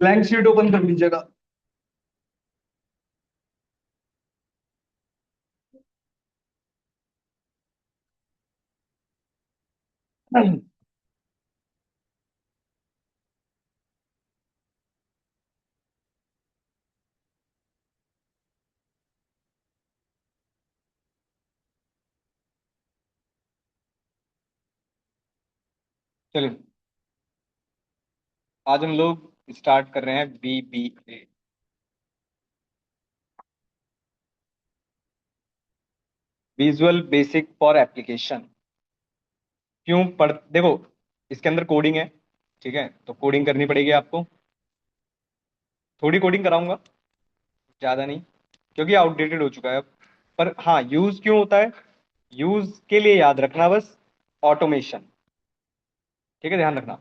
Blank sheet open कर लीजिएगा। चलिए, आज हम लोग स्टार्ट कर रहे हैं VBA। Visual basic for application. क्यों पढ़ देखो, इसके अंदर कोडिंग है। ठीक है, तो कोडिंग करनी पड़ेगी आपको। थोड़ी कोडिंग कराऊंगा, ज्यादा नहीं, क्योंकि आउटडेटेड हो चुका है अब। पर हाँ, यूज क्यों होता है, यूज के लिए याद रखना बस। ऑटोमेशन। ठीक है, ध्यान रखना।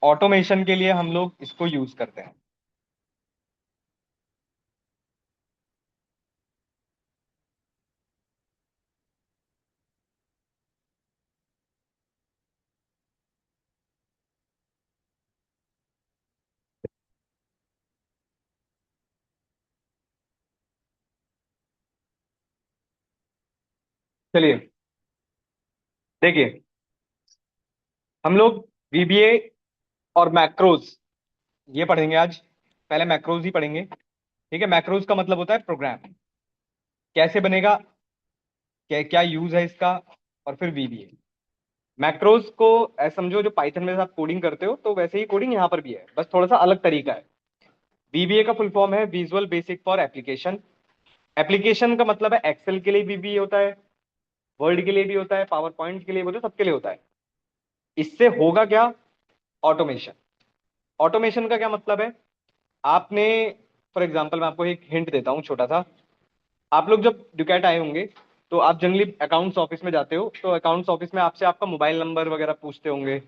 ऑटोमेशन के लिए हम लोग इसको यूज करते हैं। चलिए, देखिए, हम लोग VBA और मैक्रोज ये पढ़ेंगे आज। पहले मैक्रोज ही पढ़ेंगे। ठीक है, मैक्रोज का मतलब होता है प्रोग्राम। कैसे बनेगा, क्या क्या यूज है इसका, और फिर VBA। मैक्रोज को ऐसा समझो, जो पाइथन में आप कोडिंग करते हो तो वैसे ही कोडिंग यहाँ पर भी है, बस थोड़ा सा अलग तरीका है। VBA का फुल फॉर्म है visual basic for application. Application का मतलब है एक्सेल के लिए VBA होता है, वर्ड के लिए भी होता है, पावर पॉइंट के लिए होता है, सबके लिए होता है। इससे होगा क्या, ऑटोमेशन। ऑटोमेशन का क्या मतलब है, आपने, फॉर एग्जाम्पल मैं आपको एक हिंट देता हूँ छोटा सा। आप लोग जब डुकैट आए होंगे तो आप जनरली अकाउंट्स ऑफिस में जाते हो, तो अकाउंट्स ऑफिस में आपसे आपका मोबाइल नंबर वगैरह पूछते होंगे,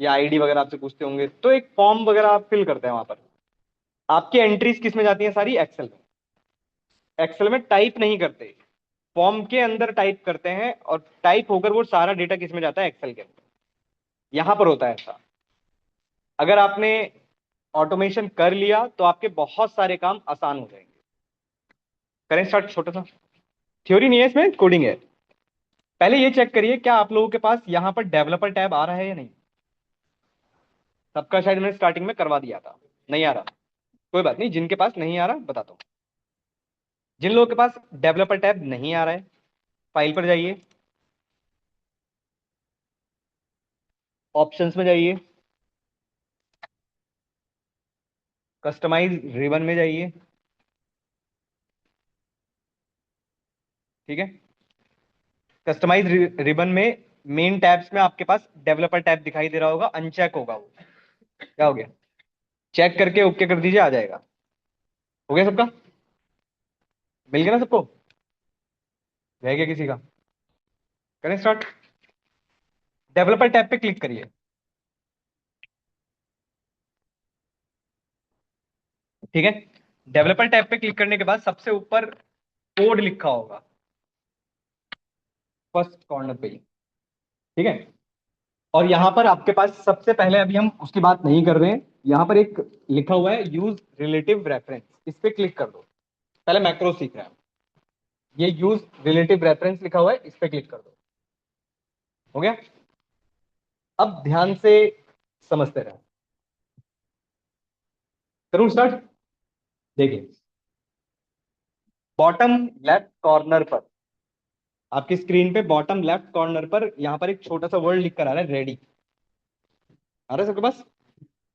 या आईडी वगैरह आपसे पूछते होंगे, तो एक फॉर्म वगैरह आप फिल करते हैं वहां पर। आपकी एंट्रीज किस में जाती हैं, सारी एक्सेल में। एक्सेल में टाइप नहीं करते, फॉर्म के अंदर टाइप करते हैं, और टाइप होकर वो सारा डेटा किस में जाता है, एक्सेल के अंदर। यहां पर होता है ऐसा। अगर आपने ऑटोमेशन कर लिया तो आपके बहुत सारे काम आसान हो जाएंगे। करें स्टार्ट, छोटा सा। थ्योरी नहीं है इसमें, कोडिंग है। पहले ये चेक करिए, क्या आप लोगों के पास यहाँ पर डेवलपर टैब आ रहा है या नहीं। सबका शायद मैंने स्टार्टिंग में करवा दिया था, नहीं आ रहा। कोई बात नहीं, जिनके पास नहीं आ रहा बताता हूँ। जिन लोगों के पास डेवलपर टैब नहीं आ रहा है, फाइल पर जाइए, ऑप्शंस में जाइए, कस्टमाइज रिबन में जाइए। ठीक है, कस्टमाइज रिबन में मेन टैब्स में आपके पास डेवलपर टैब दिखाई दे रहा होगा, अनचेक होगा वो। क्या हो गया, चेक करके ओके कर दीजिए, आ जाएगा। हो गया सबका, मिल गया ना सबको, रह गया किसी का। करें स्टार्ट। डेवलपर टैब पे क्लिक करिए। ठीक है, डेवलपर टैब पे क्लिक करने के बाद सबसे ऊपर कोड लिखा होगा, फर्स्ट कॉर्नर पे ही। ठीक है, और यहां पर आपके पास सबसे पहले, अभी हम उसकी बात नहीं कर रहे हैं, यहां पर एक लिखा हुआ है यूज रिलेटिव रेफरेंस, इस पे क्लिक कर दो। पहले मैक्रो सीख रहे हैं, ये यूज रिलेटिव रेफरेंस लिखा हुआ है, इस पे क्लिक कर दो। हो गया, अब ध्यान से समझते रहे। करूं स्टार्ट। देखिए, बॉटम लेफ्ट कॉर्नर पर, आपकी स्क्रीन पे बॉटम लेफ्ट कॉर्नर पर यहां पर एक छोटा सा वर्ड लिख कर आ रहा है, रेडी। आ रहा है सबके पास।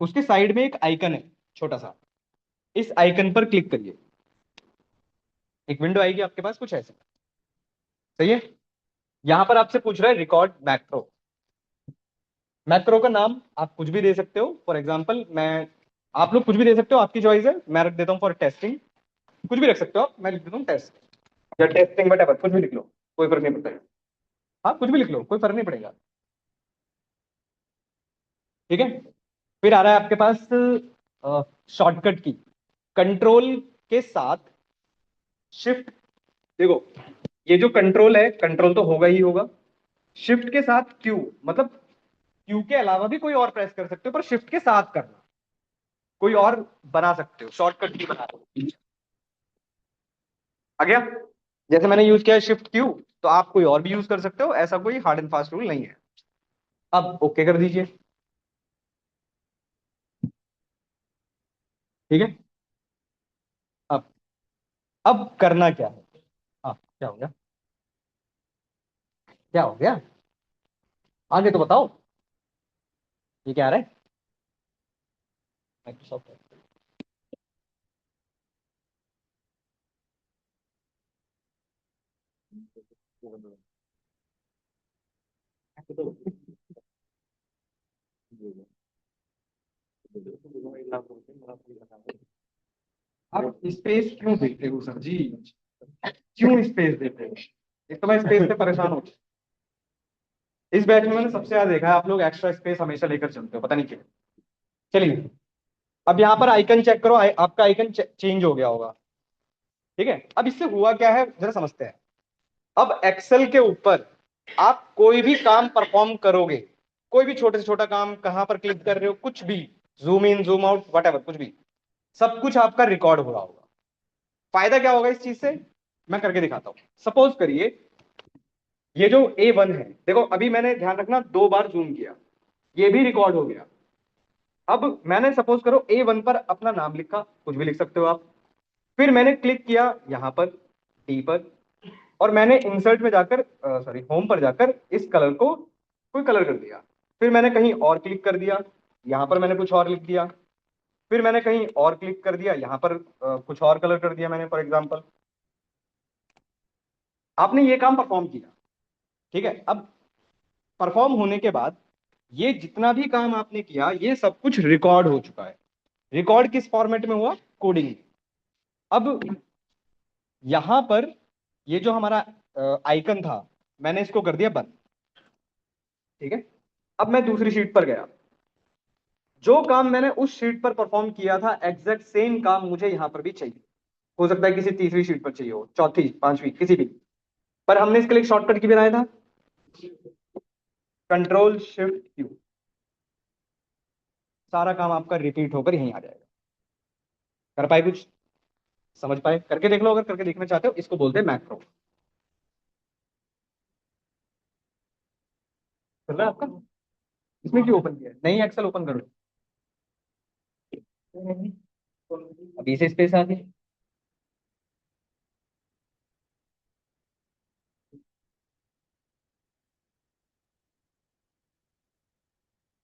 उसके साइड में एक आइकन है, छोटा सा। इस आइकन पर क्लिक करिए, एक विंडो आएगी आपके पास कुछ ऐसे। सही है, यहां पर आपसे पूछ रहा है रिकॉर्ड मैक्रो। मैक्रो का नाम आप कुछ भी दे सकते हो, फॉर एग्जांपल मैं, आप लोग कुछ भी दे सकते हो, आपकी चॉइस है। मैं रख देता हूँ फॉर टेस्टिंग। कुछ भी रख सकते हो आप, मैं लिख देता हूँ टेस्ट, या टेस्टिंग, वट कुछ भी लिख लो, कोई फर्क नहीं पड़ता है। हाँ कुछ भी लिख लो, कोई फर्क नहीं पड़ेगा। ठीक है। फिर आ रहा है आपके पास शॉर्टकट की, कंट्रोल के साथ शिफ्ट। देखो, ये जो कंट्रोल है, कंट्रोल तो होगा ही होगा। शिफ्ट के साथ क्यू, मतलब क्यू के अलावा भी कोई और प्रेस कर सकते हो, पर शिफ्ट के साथ करना। कोई और बना सकते हो, शॉर्टकट की बना सकते हो। आ गया? जैसे मैंने यूज किया है शिफ्ट क्यू, तो आप कोई और भी यूज कर सकते हो, ऐसा कोई हार्ड एंड फास्ट रूल नहीं है। अब ओके कर दीजिए। ठीक है। अब अब करना क्या है? हाँ, क्या हो गया? क्या हो गया? आगे तो बताओ। ये क्या आ रहा है? माइक्रोसॉफ्ट। आप स्पेस क्यों देते हो सर जी? क्यों स्पेस देते हो? एक तो मैं स्पेस से परेशान हूँ। इस बैच में मैंने सबसे ज्यादा देखा है, आप लोग एक्स्ट्रा स्पेस हमेशा लेकर चलते हो, पता नहीं क्यों। चलिए, अब यहाँ पर आइकन चेक करो, आपका आइकन चेंज हो गया होगा। ठीक है, अब इससे हुआ क्या है जरा समझते हैं। अब एक्सेल के ऊपर आप कोई भी काम परफॉर्म करोगे, कोई भी छोटे से छोटा काम, कहां पर क्लिक कर रहे हो, कुछ भी, zoom in zoom out what कुछ भी, सब कुछ आपका रिकॉर्ड हो रहा होगा। फायदा क्या होगा इस चीज से, मैं करके दिखाता हूं। सपोज करिए, ये जो A1 है, देखो अभी मैंने, ध्यान रखना, 2 बार जूम किया, ये भी रिकॉर्ड हो गया। अब मैंने सपोज करो A1 पर अपना नाम लिखा, कुछ भी लिख सकते हो आप। फिर मैंने क्लिक किया यहां पर, डी पर, और मैंने इंसर्ट में जाकर, सॉरी, होम पर जाकर इस कलर को कोई कलर कर दिया। फिर मैंने कहीं और क्लिक कर दिया, यहां पर मैंने कुछ और लिख दिया। फिर मैंने कहीं और क्लिक कर दिया, यहां पर कुछ और कलर कर दिया मैंने, फॉर एग्जांपल। आपने ये काम परफॉर्म किया। ठीक है। अब परफॉर्म होने के बाद ये जितना भी काम आपने किया, ये सब कुछ रिकॉर्ड हो चुका है। रिकॉर्ड किस फॉर्मेट में हुआ? कोडिंग में। अब यहां पर ये जो हमारा आइकन था, मैंने इसको कर दिया बंद। ठीक है। अब मैं दूसरी शीट पर गया, जो काम मैंने उस शीट पर परफॉर्म किया था, एग्जैक्ट सेम काम मुझे यहां पर भी चाहिए। हो सकता है किसी तीसरी शीट पर चाहिए हो, चौथी, पांचवी, किसी भी। पर हमने इसके लिए शॉर्टकट की बनाया था, कंट्रोल शिफ्ट क्यू। सारा काम आपका रिपीट होकर यहीं आ जाएगा। कर पाए कुछ? समझ पाए? करके देख लो, अगर करके देखना चाहते हो। इसको बोलते हैं मैक्रो। चल रहा है आपका? इसमें क्यों ओपन किया है? नहीं, एक्सेल ओपन करो। अभी से स्पेस आ गई।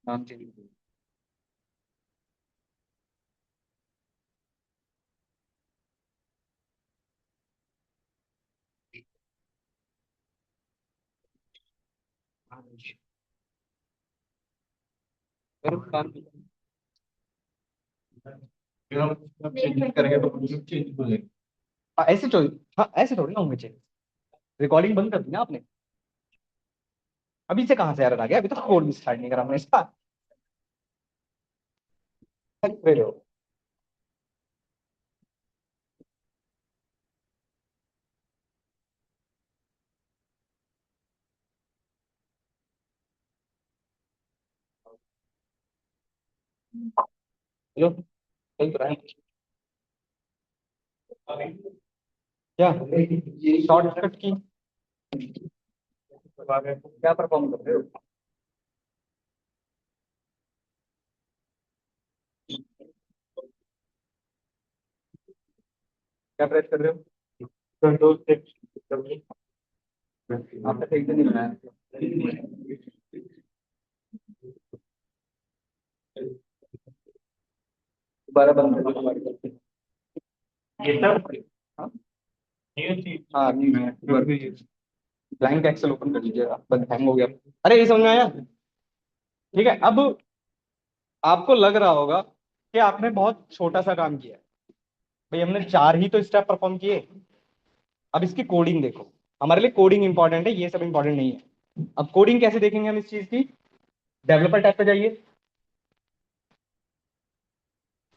नाम चेंज। करो काम। फिर हम चेंज करेंगे तो चेंज हो जाएगा। ऐसे चोरी, हाँ ऐसे थोड़ी ना होंगे चेंज। रिकॉर्डिंग बंद कर दी ना आपने। अभी से कहाँ से एरर आ गया? अभी तो कोड भी स्टार्ट नहीं करा हमने इसका। फिर चलो, चल तो रहा है। क्या शॉर्टकट की क्या परफॉर्म कर रहे हो? क्या प्रेस कर रहे हो? कंट्रोल से आपने सही से नहीं बनाया। दोबारा बंद कर दो हमारी गलती। ये सब, हाँ हाँ, ब्लैंक एक्सेल ओपन कर लीजिएगा, बस हैंग हो गया। अरे ये समझ में आया? ठीक है। अब आपको लग रहा होगा कि आपने बहुत छोटा सा काम किया है। भाई हमने 4 ही तो स्टेप परफॉर्म किए। अब इसकी कोडिंग देखो। हमारे लिए कोडिंग इंपॉर्टेंट है, ये सब इंपॉर्टेंट नहीं है। अब कोडिंग कैसे देखेंगे हम इस चीज की? डेवलपर टैब पे जाइए।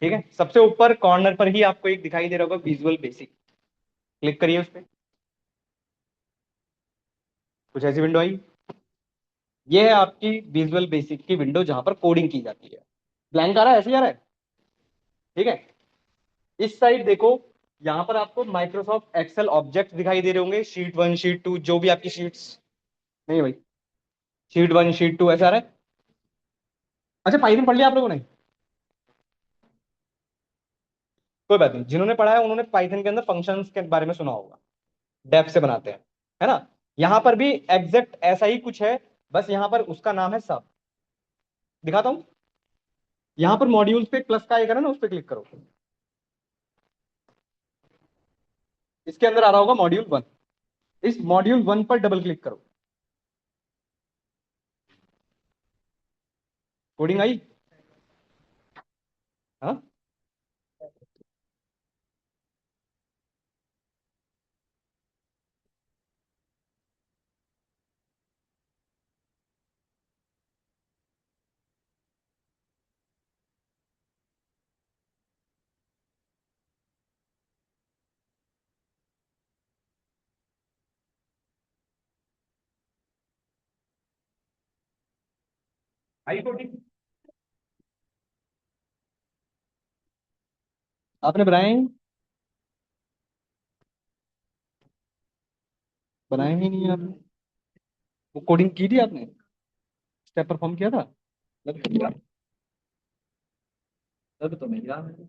ठीक है, सबसे ऊपर कॉर्नर पर ही आपको एक दिखाई दे रहा होगा विजुअल बेसिक, क्लिक करिए उस पर। कुछ ऐसी विंडो आई। ये है आपकी विजुअल बेसिक की विंडो जहां पर कोडिंग की जाती है। ब्लैंक आ रहा है, ऐसे ही आ रहा है। ठीक है, इस साइड देखो, यहां पर आपको माइक्रोसॉफ्ट एक्सेल ऑब्जेक्ट दिखाई दे रहे होंगे, शीट 1 शीट 2, जो भी आपकी शीट्स। नहीं भाई, शीट 1 शीट 2 ऐसा आ रहा है। अच्छा, पाइथन पढ़ लिया आप लोगों ने? कोई बात नहीं, जिन्होंने पढ़ा है उन्होंने पाइथन के अंदर फंक्शंस के बारे में सुना होगा, डेफ से बनाते हैं, है ना? यहां पर भी एग्जैक्ट ऐसा ही कुछ है, बस यहां पर उसका नाम है सब। दिखाता हूं। यहां पर मॉड्यूल्स पे प्लस का आइकन है ना, उस पर क्लिक करो। इसके अंदर आ रहा होगा मॉड्यूल 1। इस मॉड्यूल 1 पर डबल क्लिक करो। Coding I? हाँ, आई कोडिंग। आपने बनाए हैं? बनाए ही नहीं आपने। वो कोडिंग की थी आपने? स्टेप परफॉर्म किया था? लग तो नहीं रहा। लग तो नहीं रहा मुझे।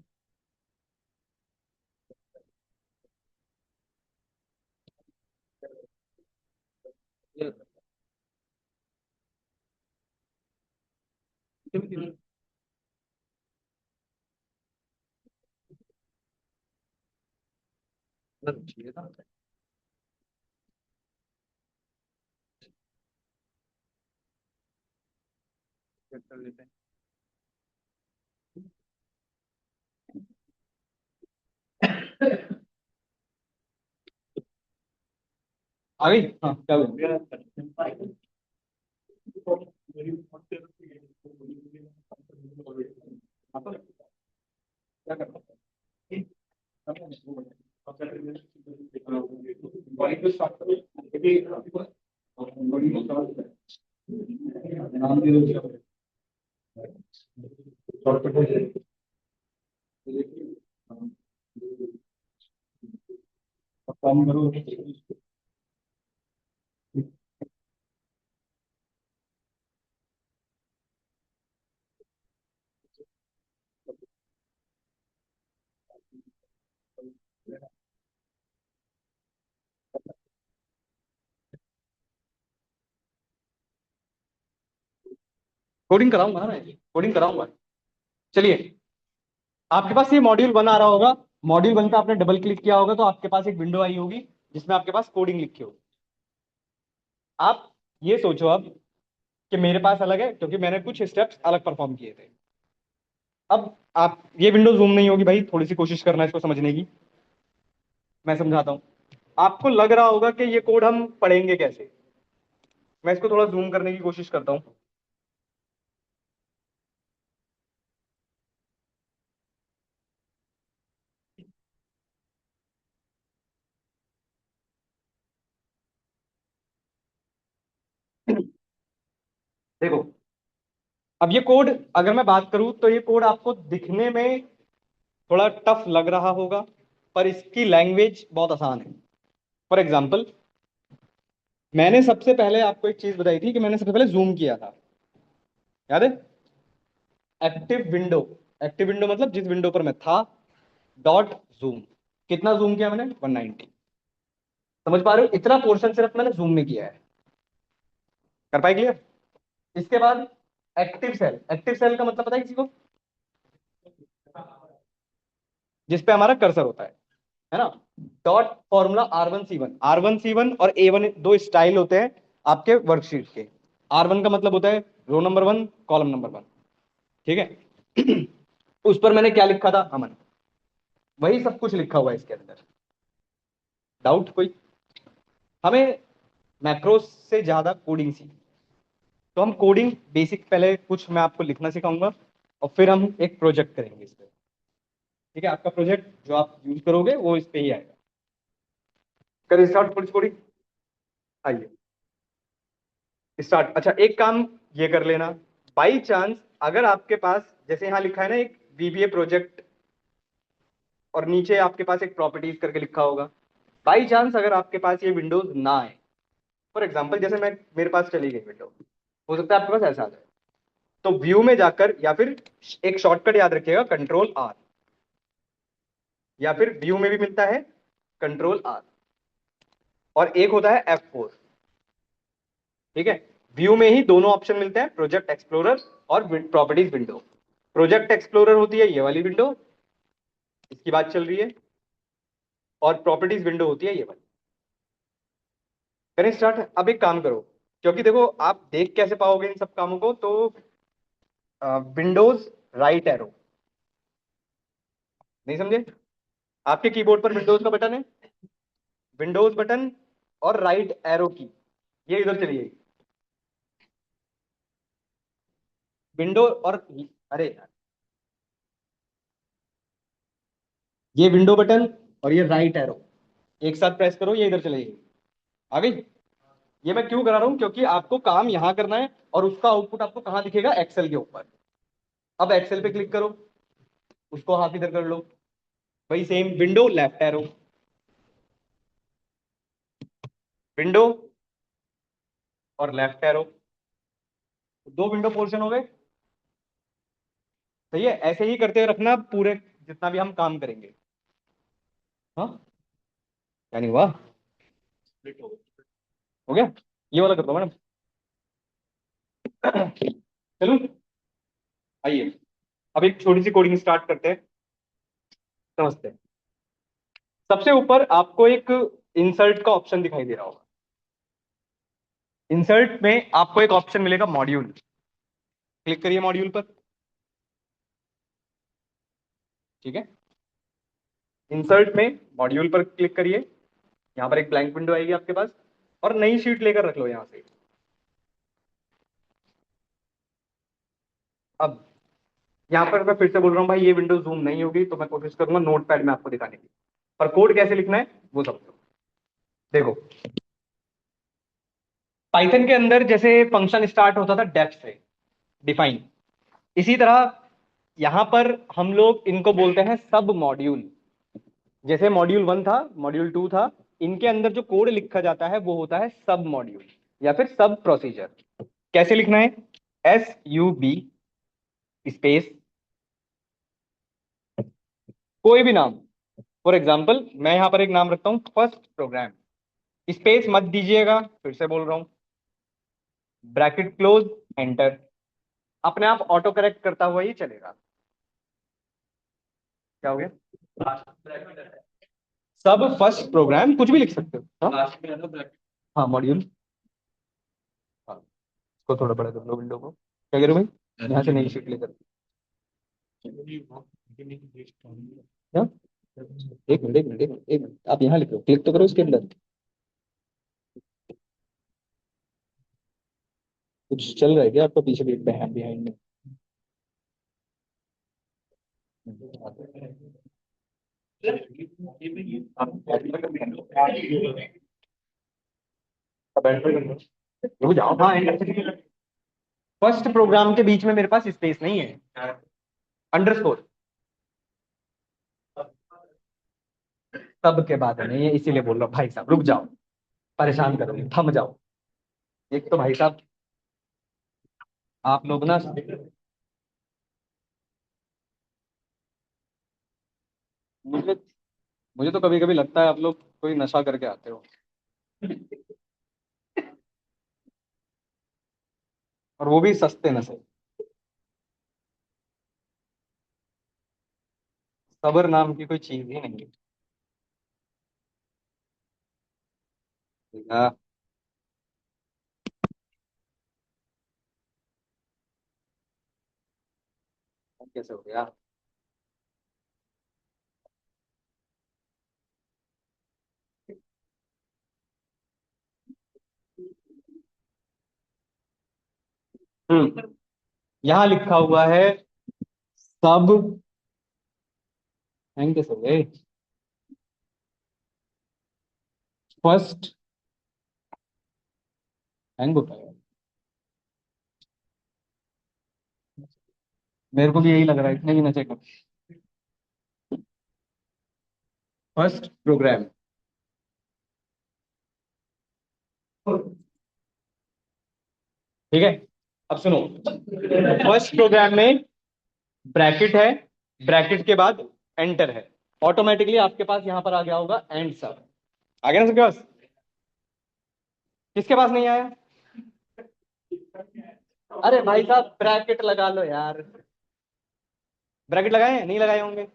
ये लग चाहिए था। चेक कर लेते हैं। आ गई? हाँ, क्या हुआ? क्या करना है? नाम दे दो। काम करो। कोडिंग कराऊंगा ना मैं, कोडिंग कराऊंगा। चलिए, आपके पास ये मॉड्यूल 1 आ रहा होगा। मॉड्यूल 1 पे आपने डबल क्लिक किया होगा तो आपके पास एक विंडो आई होगी जिसमें आपके पास कोडिंग लिखी होगी। आप ये सोचो अब कि मेरे पास अलग है क्योंकि मैंने कुछ स्टेप्स अलग परफॉर्म किए थे। अब आप, ये विंडो जूम नहीं होगी भाई, थोड़ी सी कोशिश करना इसको समझने की। मैं समझाता हूं। आपको लग रहा होगा कि ये कोड हम पढ़ेंगे कैसे। मैं इसको थोड़ा जूम करने की कोशिश करता हूं। देखो, अब ये कोड, अगर मैं बात करूं तो ये कोड आपको दिखने में थोड़ा टफ लग रहा होगा, पर इसकी लैंग्वेज बहुत आसान है। फॉर एग्जाम्पल, मैंने सबसे पहले आपको एक चीज बताई थी कि मैंने सबसे पहले जूम किया था, याद है? Active window. एक्टिव विंडो मतलब जिस विंडो पर मैं था, डॉट जूम। कितना जूम किया मैंने? 190। समझ पा रहे हो? इतना पोर्शन सिर्फ मैंने जूम में किया है। कर पाए क्लियर? इसके बाद एक्टिव सेल। एक्टिव सेल का मतलब पता है किसी को? जिसपे हमारा कर्सर होता है ना? Dot formula R1C1। R1C1 और A1 दो स्टाइल होते हैं आपके वर्कशीट के। R1 का मतलब होता है रो नंबर 1, कॉलम नंबर 1। ठीक है? उस पर मैंने क्या लिखा था? अमन। वही सब कुछ लिखा हुआ है इसके अंदर। डाउट कोई? हमें मैक्रोस से ज्यादा कोडिंग सीखी। तो हम कोडिंग बेसिक पहले कुछ मैं आपको लिखना सिखाऊंगा, और फिर हम एक प्रोजेक्ट करेंगे इस पे। ठीक है, आपका प्रोजेक्ट जो आप यूज करोगे वो इस पे ही आएगा। करें स्टार्ट थोड़ी कोडिंग। आइए स्टार्ट। अच्छा, एक काम ये कर लेना, बाई चांस अगर आपके पास जैसे यहाँ लिखा है ना एक वीबीए प्रोजेक्ट, और नीचे आपके पास एक प्रॉपर्टीज करके लिखा होगा, बाई चांस अगर आपके पास ये विंडोज ना आए, फॉर एग्जाम्पल जैसे मैं मेरे पास चली गई विंडो, हो सकता है आपके पास ऐसा आ जाए, तो व्यू में जाकर या फिर एक शॉर्टकट याद रखिएगा कंट्रोल आर, या फिर व्यू में भी मिलता है कंट्रोल आर, और एक होता है F4। ठीक है, व्यू में ही दोनों ऑप्शन मिलते हैं, प्रोजेक्ट एक्सप्लोरर और प्रॉपर्टीज विंडो। प्रोजेक्ट एक्सप्लोरर होती है ये वाली विंडो, इसकी बात चल रही है, और प्रॉपर्टीज विंडो होती है ये वाली। करें स्टार्ट। अब एक काम करो, क्योंकि देखो आप देख कैसे पाओगे इन सब कामों को, तो विंडोज राइट एरो, नहीं समझे? आपके कीबोर्ड पर विंडोज का बटन है, विंडोज बटन और राइट एरो की, ये इधर चलिए, विंडो और, अरे यार, ये विंडो बटन और ये राइट एरो एक साथ प्रेस करो, ये इधर चले जाएगी। आ गई? ये मैं क्यों करा रहा हूं, क्योंकि आपको काम यहां करना है, और उसका आउटपुट आपको कहां दिखेगा, एक्सेल के ऊपर। अब एक्सेल पे क्लिक करो, उसको हाथ इधर कर लो, वही same window left arrow, window और लेफ्ट एरो, दो विंडो पोर्शन हो गए। सही है, ऐसे ही करते रखना पूरे जितना भी हम काम करेंगे। हाँ, यानी वाह, हो गया। ये वाला कर दो मैडम। चलो, आइए अब एक छोटी सी कोडिंग स्टार्ट करते हैं, समझते हैं। सबसे ऊपर आपको एक इंसर्ट का ऑप्शन दिखाई दे रहा होगा। इंसर्ट में आपको एक ऑप्शन मिलेगा मॉड्यूल, क्लिक करिए मॉड्यूल पर। ठीक है, इंसर्ट में मॉड्यूल पर क्लिक करिए, यहां पर एक ब्लैंक विंडो आएगी आपके पास, और नई शीट लेकर रख लो यहां से। अब यहां पर मैं फिर से बोल रहा हूं भाई, ये विंडो जूम नहीं होगी, तो मैं कोशिश करूंगा नोटपैड में आपको दिखाने की, पर कोड कैसे लिखना है वो समझो। देखो, पाइथन के अंदर जैसे फंक्शन स्टार्ट होता था डेफ से, डिफाइन, इसी तरह यहां पर हम लोग इनको बोलते हैं सब मॉड्यूल। जैसे मॉड्यूल 1 था, मॉड्यूल 2 था, इनके अंदर जो कोड लिखा जाता है वो होता है सब मॉड्यूल या फिर सब प्रोसीजर। कैसे लिखना है, SUB स्पेस कोई भी नाम, फॉर एग्जाम्पल मैं यहां पर एक नाम रखता हूं फर्स्ट प्रोग्राम, स्पेस मत दीजिएगा, फिर से बोल रहा हूं, ब्रैकेट क्लोज, एंटर। अपने आप ऑटो करेक्ट करता हुआ ही चलेगा। क्या हो गया, सब फर्स्ट प्रोग्राम कुछ भी लिख सकते हो। हाँ, हाँ मॉड्यूल, हाँ, इसको थोड़ा बड़ा कर लो विंडो को। क्या कह रहे हो भाई, यहाँ से नई शीट लेकर। क्या? एक मिनट एक मिनट एक मिनट एक मिनट, आप यहाँ लिख लो, क्लिक तो करो उसके अंदर। कुछ चल रहा है क्या आपका पीछे भी बिहाइंड में? रुक जाओ, हाँ फर्स्ट प्रोग्राम के बीच में मेरे पास स्पेस नहीं है, अंडरस्कोर सब के बाद नहीं है, इसीलिए बोल रहा हूँ भाई साहब रुक जाओ, परेशान करोगे, थम जाओ। एक तो भाई साहब आप लोग ना, मुझे मुझे तो कभी कभी लगता है आप लोग कोई नशा करके आते हो, और वो भी सस्ते नशे। सबर नाम की कोई चीज ही नहीं है। हाँ, कैसे हो गया? यहां लिखा हुआ है सब। हैंग कैसे हो गए? फर्स्ट। हैंग होता है। मेरे को भी यही लग रहा है, इतने भी ना चेक। First programme. ठीक है, अब सुनो। फर्स्ट प्रोग्राम में ब्रैकेट है, ब्रैकेट के बाद एंटर है। ऑटोमेटिकली आपके पास यहां पर आ गया होगा एंड सब। आ गया ना सबके पास? किसके पास नहीं आया? अरे भाई साहब, ब्रैकेट लगा लो यार। ब्रैकेट लगाए हैं? नहीं लगाए होंगे।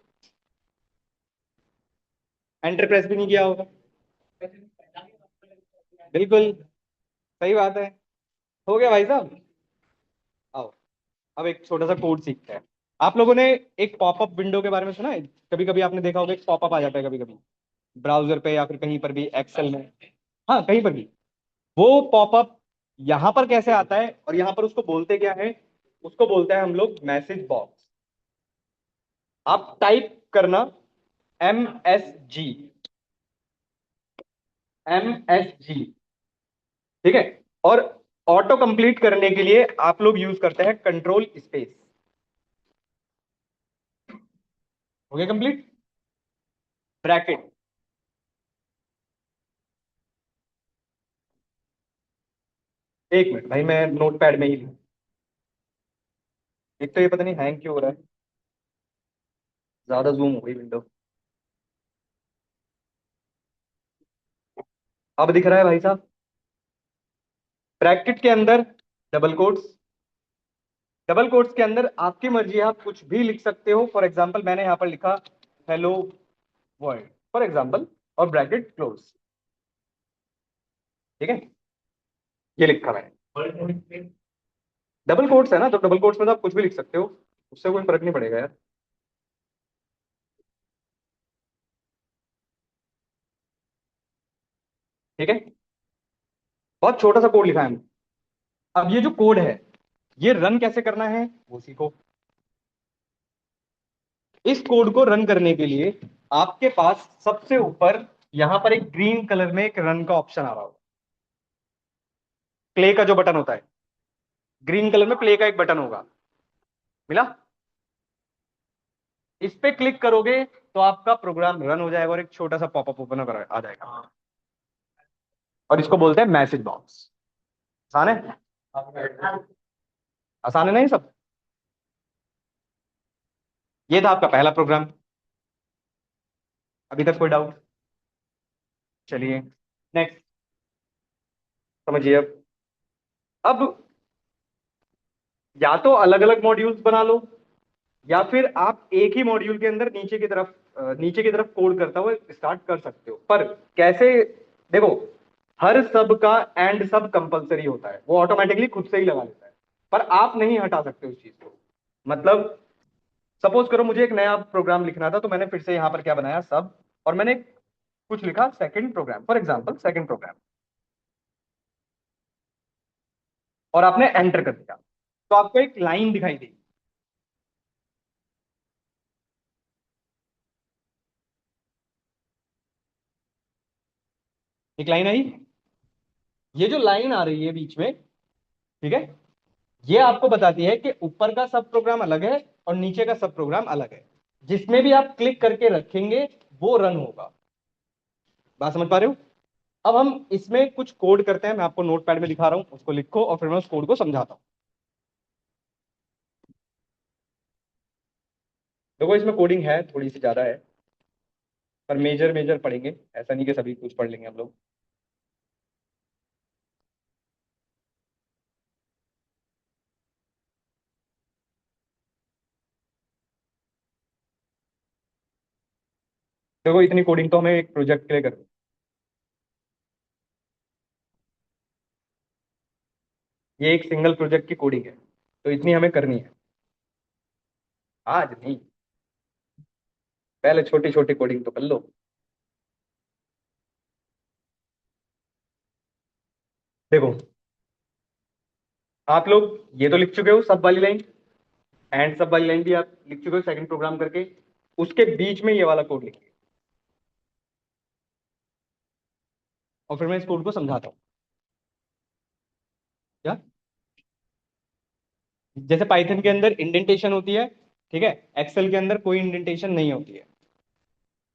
एंटर प्रेस भी नहीं किया होगा। बिल्कुल सही बात है। हो गया भाई साहब। आओ, अब एक छोटा सा कोड सीखते हैं। आप लोगों ने एक पॉपअप विंडो के बारे में सुना है? कभी कभी आपने देखा होगा एक पॉपअप आ जाता है कभी कभी, ब्राउजर पे या फिर कहीं पर भी, एक्सेल में। हाँ, कहीं पर भी। वो पॉपअप यहां पर कैसे आता है और यहां पर उसको बोलते क्या है? उसको बोलते हैं हम लोग मैसेज बॉक्स। आप टाइप करना MSG। MSG। ठीक है। और ऑटो कंप्लीट करने के लिए आप लोग यूज करते हैं कंट्रोल स्पेस। हो गया कंप्लीट। ब्रैकेट। एक मिनट भाई, मैं नोट पैड में ही लिखूं। एक तो ये पता नहीं हैंग क्यों हो रहा है। ज्यादा जूम हो गई विंडो। अब दिख रहा है भाई साहब? ब्रैकेट के अंदर डबल कोट्स। डबल कोट्स के अंदर आपकी मर्जी है, आप कुछ भी लिख सकते हो। फॉर एग्जाम्पल मैंने यहां पर लिखा हेलो वर्ल्ड, फॉर एग्जाम्पल, और ब्रैकेट क्लोज। ठीक है, ये लिखा मैंने। डबल कोट्स है ना, तो डबल कोट्स में तो आप कुछ भी लिख सकते हो, उससे कोई फर्क नहीं पड़ेगा यार। ठीक है, बहुत छोटा सा कोड लिखा है हमने। अब ये जो कोड है, ये रन कैसे करना है वो सीखो। इस कोड को रन करने के लिए आपके पास सबसे ऊपर यहां पर एक ग्रीन कलर में एक रन का ऑप्शन आ रहा होगा। प्ले का जो बटन होता है, ग्रीन कलर में प्ले का एक बटन होगा। मिला? इस पे क्लिक करोगे तो आपका प्रोग्राम रन हो जाएगा और एक छोटा सा पॉपअप ओपन आ जाएगा। और इसको बोलते हैं मैसेज बॉक्स। आसान है? आसान है ना ये सब? ये था आपका पहला प्रोग्राम। अभी तक कोई डाउट? चलिए नेक्स्ट। समझिए अब या तो अलग अलग मॉड्यूल्स बना लो, या फिर आप एक ही मॉड्यूल के अंदर नीचे की तरफ कोड करता हुआ स्टार्ट कर सकते हो। पर कैसे? देखो, हर सब का एंड सब कंपलसरी होता है, वो ऑटोमेटिकली खुद से ही लगा लेता है। पर आप नहीं हटा सकते उस चीज को। मतलब सपोज करो मुझे एक नया प्रोग्राम लिखना था, तो मैंने फिर से यहां पर क्या बनाया, सब, और मैंने कुछ लिखा second program, for example second program, और आपने एंटर कर दिया, तो आपको एक लाइन दिखाई देगी। एक लाइन आई। ये जो लाइन आ रही है बीच में, ठीक है, ये आपको बताती है कि ऊपर का सब प्रोग्राम अलग है और नीचे का सब प्रोग्राम अलग है। जिसमें भी आप क्लिक करके रखेंगे वो रन होगा। बात समझ पा रहे हो? अब हम इसमें कुछ कोड करते हैं, मैं आपको नोटपैड में दिखा रहा हूं, उसको लिखो और फिर मैं उस कोड को समझाता हूं। देखो, इसमें कोडिंग है, थोड़ी सी ज्यादा है, पर मेजर मेजर पढ़ेंगे, ऐसा नहीं कि सभी कुछ पढ़ लेंगे हम लोग। देखो, इतनी कोडिंग तो हमें एक प्रोजेक्ट के लिए करनी है। ये एक सिंगल प्रोजेक्ट की कोडिंग है, तो इतनी हमें करनी है। आज नहीं, पहले छोटी छोटी कोडिंग तो कर लो। देखो, आप लोग ये तो लिख चुके हो सब वाली लाइन, एंड सब वाली लाइन भी आप लिख चुके हो सेकंड प्रोग्राम करके। उसके बीच में ये वाला कोड लिखिए, और फिर मैं इस कोड को समझाता हूँ। क्या? जैसे पाइथन के अंदर इंडेंटेशन होती है, ठीक है, एक्सेल के अंदर कोई इंडेंटेशन नहीं होती है।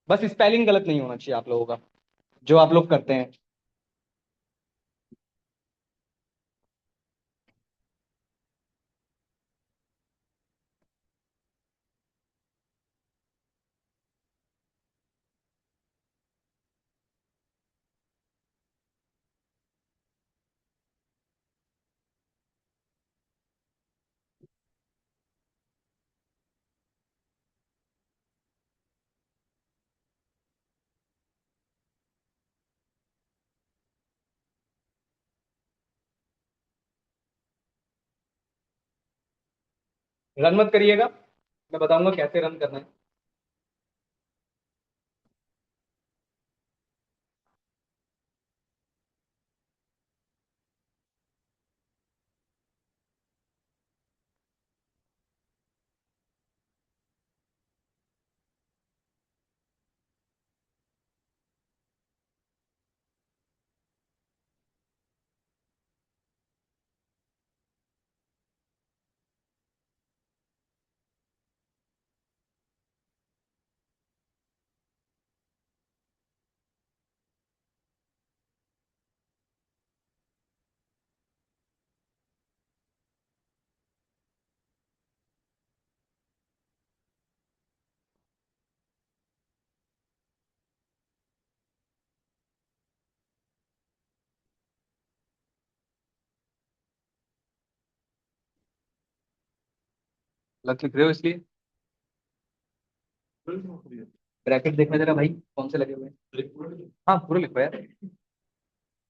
बस स्पेलिंग गलत नहीं होना चाहिए आप लोगों का, जो आप लोग करते हैं। रन मत करिएगा, मैं बताऊंगा कैसे रन करना है। गलत लिख रहे हो इसलिए। ब्रैकेट देखना जरा भाई, कौन से लगे हुए हैं। हाँ पूरे लिखो यार।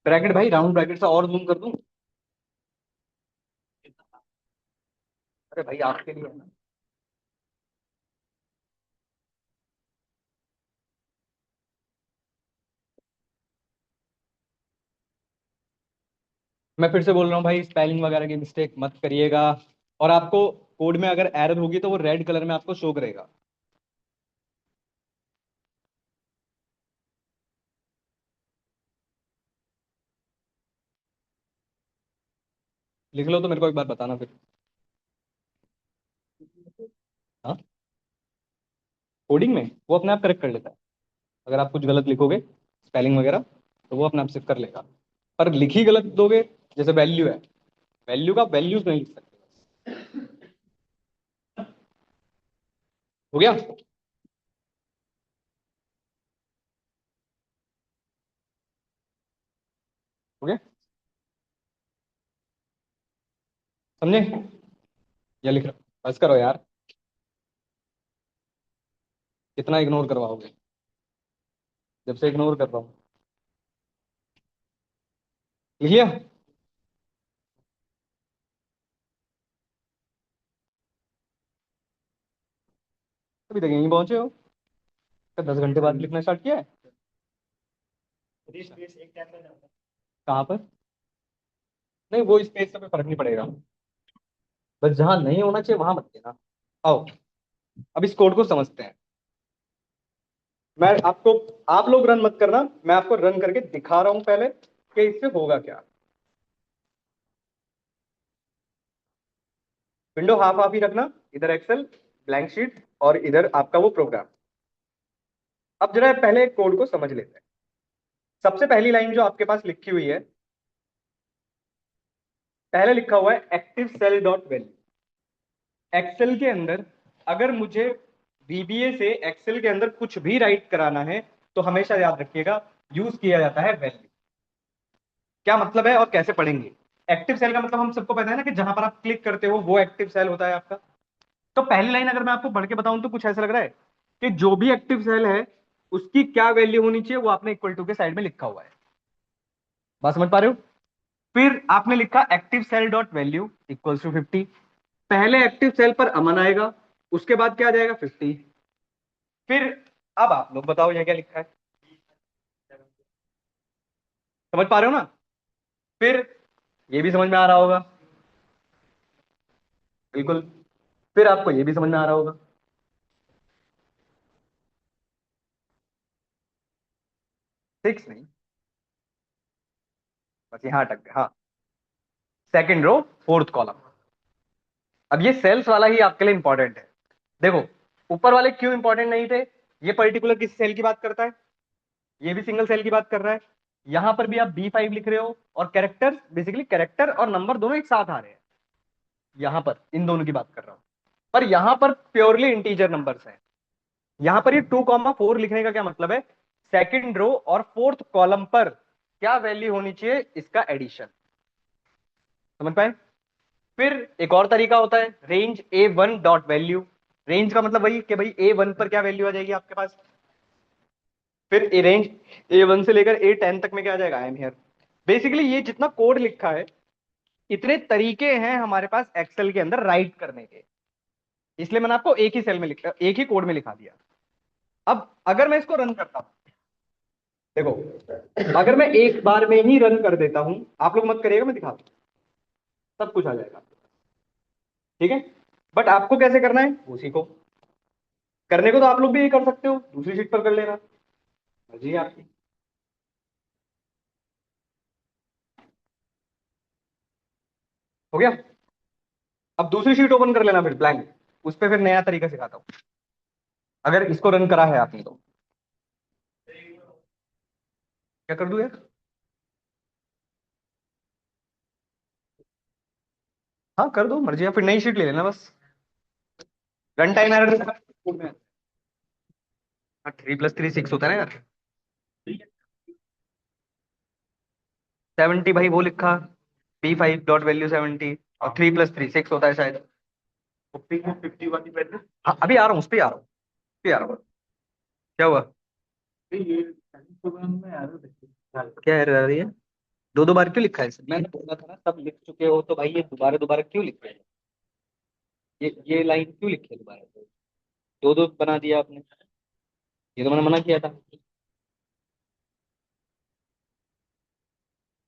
ब्रैकेट भाई, राउंड ब्रैकेट से और जूम कर दूं? अरे भाई आपके लिए है ना। मैं फिर से बोल रहा हूँ भाई, स्पेलिंग वगैरह की मिस्टेक मत करिएगा। और आपको कोड में अगर एरर होगी तो वो रेड कलर में आपको शो करेगा। लिख लो तो मेरे को एक बार बताना फिर। हाँ, कोडिंग में वो अपने आप करेक्ट कर लेता है। अगर आप कुछ गलत लिखोगे, स्पेलिंग वगैरह, तो वो अपने आप से कर लेगा। पर लिख ही गलत दोगे, जैसे वैल्यू है, वैल्यू का वैल्यूज नहीं लिख सकते। हो गया? हो गया? समझे? या लिख रहा, बस करो यार। कितना इग्नोर करवाओगे? जब से इग्नोर कर रहा हूँ। लिख लिया? अभी तक यहीं पहुंचे हो? 10 घंटे बाद लिखना स्टार्ट किया है? कहाँ पर? नहीं, वो स्पेस से कोई फर्क नहीं पड़ेगा। बस जहां नहीं होना चाहिए वहां मत देना। आओ, अब इस कोड को समझते हैं। मैं आपको, आप लोग रन मत करना, मैं आपको रन करके दिखा रहा हूं पहले कि इससे होगा क्या। विंडो हाफ हाफ ही रखना, इधर एक्सेल ब्लैंक शीट और इधर आपका वो प्रोग्राम। अब जरा पहले कोड को समझ लेते हैं। सबसे पहली लाइन जो आपके पास लिखी हुई है, पहले लिखा हुआ है active cell dot value. Excel के अंदर अगर मुझे VBA से एक्सेल के अंदर कुछ भी राइट कराना है, तो हमेशा याद रखिएगा यूज किया जाता है वैल्यू। क्या मतलब है और कैसे पढ़ेंगे? एक्टिव सेल का मतलब हम सबको पता है ना, कि जहां पर आप क्लिक करते हो वो एक्टिव सेल होता है आपका। तो पहली लाइन अगर मैं आपको पढ़ के बताऊं तो कुछ ऐसा लग रहा है कि जो भी एक्टिव सेल है उसकी क्या वैल्यू होनी चाहिए, वो आपने इक्वल टू के साइड में लिखा हुआ है। बात समझ पा रहे हो? फिर आपने लिखा active cell dot value equals to 50। पहले एक्टिव सेल पर अमन आएगा, उसके बाद क्या आ जाएगा? 50। फिर अब आप लोग बताओ ये क्या लिखा है? समझ पा रहे हो ना? फिर ये भी समझ में आ रहा होगा। बिल्कुल। फिर आपको ये भी समझ में आ रहा होगा। सिक्स नहीं, बस यहाँ अटक गए, हाँ। Second row fourth column. अब ये सेल्स वाला ही आपके लिए इंपॉर्टेंट है। देखो, ऊपर वाले क्यों इंपॉर्टेंट नहीं थे? ये पर्टिकुलर किस सेल की बात करता है? ये भी सिंगल सेल की बात कर रहा है। यहां पर भी आप B5 लिख रहे हो, और कैरेक्टर, बेसिकली कैरेक्टर और नंबर दोनों एक साथ आ रहे हैं। यहां पर इन दोनों की बात कर रहा हूं। पर यहां पर प्योरली इंटीजर नंबर्स हैं। यहां पर ये 2,4 लिखने का क्या मतलब है? सेकंड रो और फोर्थ कॉलम पर क्या वैल्यू होनी चाहिए, इसका एडिशन। समझ पाए? फिर एक और तरीका होता है, range A1 dot value. Range का मतलब वही कि भाई A1 पर क्या वैल्यू आ जाएगी आपके पास। फिर रेंज A1 से लेकर A10 तक में क्या आ जाएगा, आई एम हियर। बेसिकली ये जितना कोड लिखा है, इतने तरीके हैं हमारे पास एक्सेल के अंदर राइट करने के। इसलिए मैंने आपको एक ही सेल में लिखा, एक ही कोड में लिखा दिया। अब अगर मैं इसको रन करता हूं, देखो, अगर मैं एक बार में ही रन कर देता हूं, आप लोग मत करिएगा, मैं दिखाता हूं, सब कुछ आ जाएगा। ठीक है? बट आपको कैसे करना है वो सीखो। करने को तो आप लोग भी ये कर सकते हो, दूसरी शीट पर कर लेना, मर्जी है आपकी। हो गया? अब दूसरी शीट ओपन कर लेना, फिर ब्लैंक, उस पर फिर नया तरीका सिखाता हूं, अगर इसको रन करा है आपने तो। क्या कर दूं यार? हाँ कर दो, मर्जी है, फिर नई शीट ले लेना बस। Run time error. 3 + 3 6 होता है ना यार। 70 भाई वो लिखा, B5 डॉट वैल्यू 70, और 3 + 3 6 होता है शायद। 50 वाली। हाँ अभी आ रहा हूँ, उस पर आ रहा हूँ, उस पे आ रहा हूँ। क्या हुआ? ये प्रोग्राम में क्या एरर आ रही है? दो दो बार क्यों लिखा है इसे? मैंने बोला था ना, सब लिख चुके हो तो भाई ये दोबारा दोबारा क्यों लिख रहे हैं? ये लाइन क्यों लिखी है दोबारा? दो दो बना दिया आपने, ये तो मैंने मना किया था।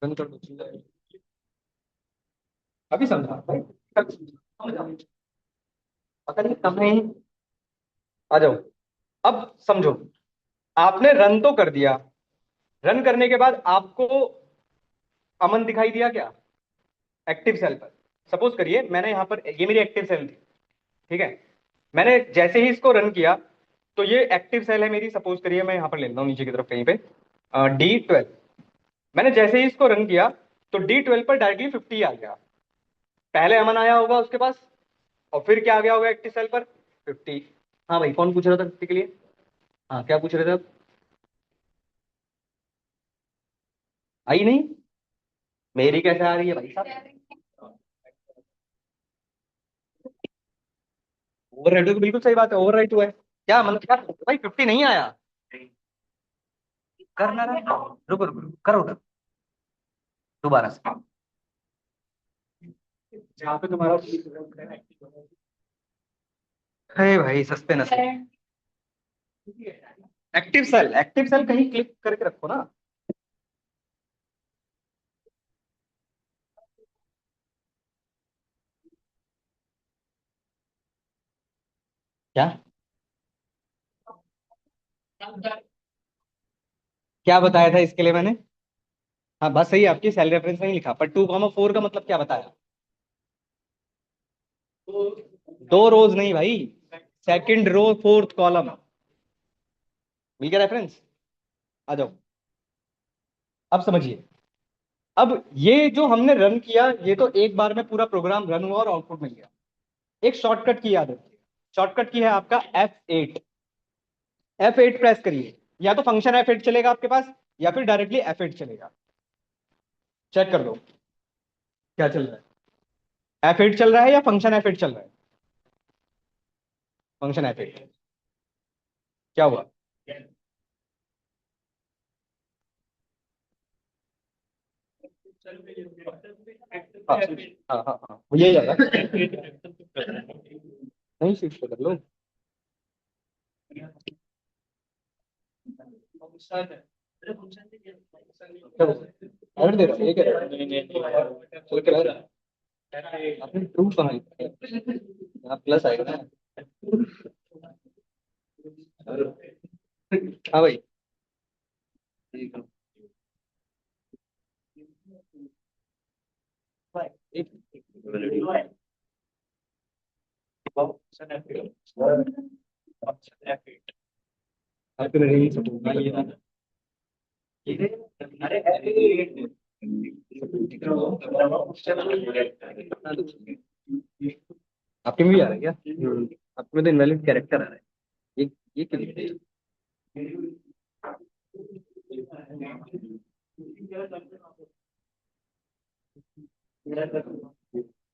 बंद कर दो। अभी समझा भाई, समझा। पता नहीं कहाँ, आ जाओ। अब समझो, आपने रन तो कर दिया। रन करने के बाद आपको अमन दिखाई दिया क्या, एक्टिव सेल पर? सपोज करिए मैंने यहां पर, ये मेरी एक्टिव सेल थी, ठीक है। मैंने जैसे ही इसको रन किया, तो ये एक्टिव सेल है मेरी, सपोज करिए मैं यहां पर ले लेता हूं नीचे की तरफ कहीं पे, D12। मैंने जैसे ही इसको रन किया, तो D12 पर डायरेक्टली 50 आ गया। पहले अमन आया होगा उसके पास, और फिर क्या आ गया होगा एक्टिव सेल पर, 50। हाँ भाई, कौन पूछ रहा था 50 के लिए? हाँ क्या पूछ रहे थे आप? आई नहीं? मेरी कैसे आ रही है भाई साहब? ओवर राइट हो, बिल्कुल सही बात है, ओवर राइट हुआ है। क्या मतलब, क्या भाई 50 नहीं आया? करना रहा, रुको रुको रुको, करो उधर दोबारा से। जहाँ पे तुम्हारा है भाई, सस्ते नस्ते। एक्टिव सेल, एक्टिव सेल कहीं क्लिक करके रखो ना। क्या? क्या बताया था इसके लिए मैंने? हाँ बात सही है आपकी, सेल रेफरेंस नहीं लिखा, पर 2,4 का मतलब क्या बताया? दो रोज नहीं भाई, सेकंड रो फोर्थ कॉलम। मिल गया रेफरेंस? आ जाओ। अब समझिए। अब ये जो हमने रन किया, ये तो एक बार में पूरा प्रोग्राम रन हुआ और आउटपुट मिल गया। एक शॉर्टकट की याद रखिए, शॉर्टकट की है आपका F8। F8 प्रेस करिए, या तो फंक्शन F8 चलेगा आपके पास, या फिर डायरेक्टली F8 चलेगा। चेक कर लो क्या चल रहा है, F8 चल रहा है या फंक्शन F8 चल रहा है? Function F8। क्या हुआ? हाँ हाँ हाँ हाँ, वो यही आ रहा है। नहीं शिफ्ट कर लो। क्या बोल रहे? एरर दे रहा है, ये क्या? चल के रहा है। आपने ट्रू कहाँ लिखा है? यहाँ प्लस आएगा ना। हाँ भाई। ठीक है। एक आपके नहीं सपोर्ट नहीं है। आपके में भी आ रहा है क्या? आपके में तो इनवैलिड कैरेक्टर आ रहा है। ये क्यों लिख रहे हैं?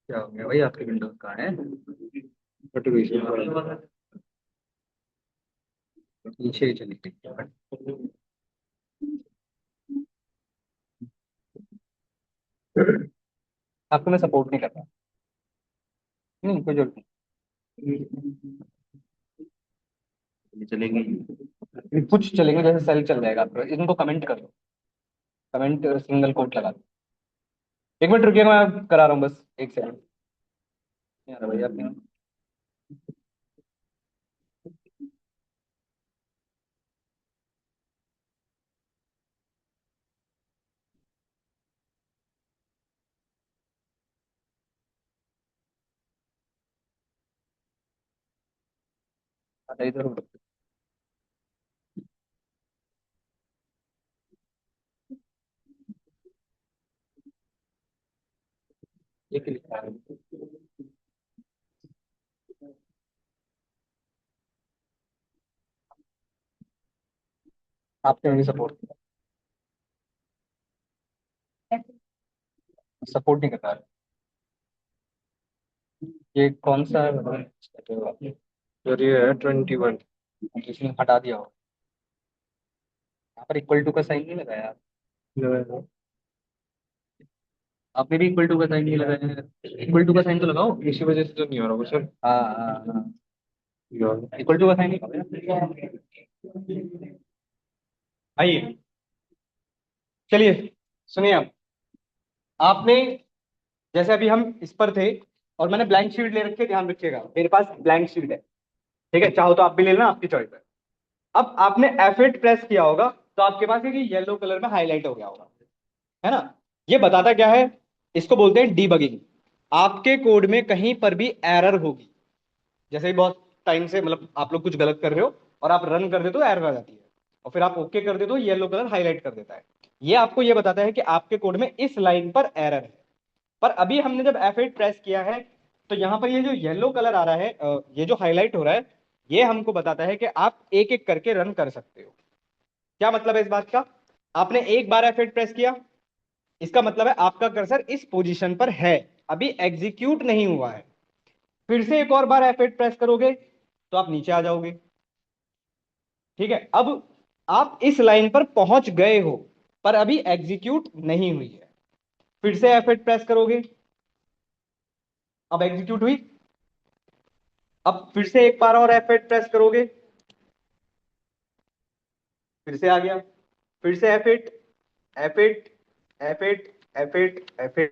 क्या हो गया भाई, आपके विंडोज कहाँ है? नोटिफिकेशन नीचे ही चली गई। आपको मैं सपोर्ट नहीं कर रहा। नहीं, कोई जरूरत नहीं चलेगी। कुछ चलेगा, जैसे सेल चल जाएगा आपका। इनको कमेंट कर दो। कमेंट सिंगल कोट लगा दो। एक मिनट रुकिएगा, मैं करा रहा हूँ बस, एक सेकंड। नहीं आ रहा भैया आपके यहाँ। आता इधर हो। ये क्या लिखा है? आपने भी सपोर्ट किया। सपोर्ट नहीं कर रहा है। ये कौन सा है बताओ? सर ये है 21। इसने हटा दिया हो। यहाँ पर इक्वल टू का साइन नहीं लगाया। लगाया। आपने भी इक्वल टू का साइन नहीं लगाया। इक्वल टू का साइन तो लगाओ। इसी वजह से तो नहीं हो रहा सर। हाँ हाँ हाँ। इक्वल टू का साइन नहीं लगाया। आइए, चलिए, सुनिए आप। आपने, जैसे अभी हम इस पर थे और मैंने ब्लैंक शीट ले रखी है, ध्यान रखिएगा मेरे पास ब्लैंक शीट है। ठीक है, चाहो तो आप भी ले लेना, आपकी चॉइस है। अब आपने F8 प्रेस किया होगा, तो आपके पास एक येलो कलर में हाईलाइट हो गया होगा, है ना? ये बताता क्या है? इसको बोलते हैं डीबगिंग। आपके कोड में कहीं पर भी एरर होगी, जैसे ही बहुत टाइम से मतलब आप लोग कुछ गलत कर रहे हो और आप रन कर देते हो, एरर आ जाती है, और फिर आप ओके कर देते हो, येलो कलर हाईलाइट कर देता है। ये आपको ये बताता है कि आपके कोड में इस लाइन पर एरर है। पर अभी हमने जब F8 प्रेस किया है, तो यहां पर ये जो येलो कलर आ रहा है, ये जो हाईलाइट हो रहा है, ये हमको बताता है कि आप एक एक करके रन कर सकते हो। क्या मतलब है इस बात का? आपने एक बार F8 प्रेस किया, इसका मतलब है आपका कर्सर इस पोजीशन पर है, अभी एग्जीक्यूट नहीं हुआ है। फिर से एक और बार F8 प्रेस करोगे तो आप नीचे आ जाओगे। ठीक है, अब आप इस लाइन पर पहुंच गए हो, पर अभी एग्जीक्यूट नहीं हुई है। फिर से F8 प्रेस करोगे, अब एग्जीक्यूट हुई। अब फिर से एक बार और F8 प्रेस करोगे, फिर से आ गया। फिर से F8, F8, F8, F8, F8,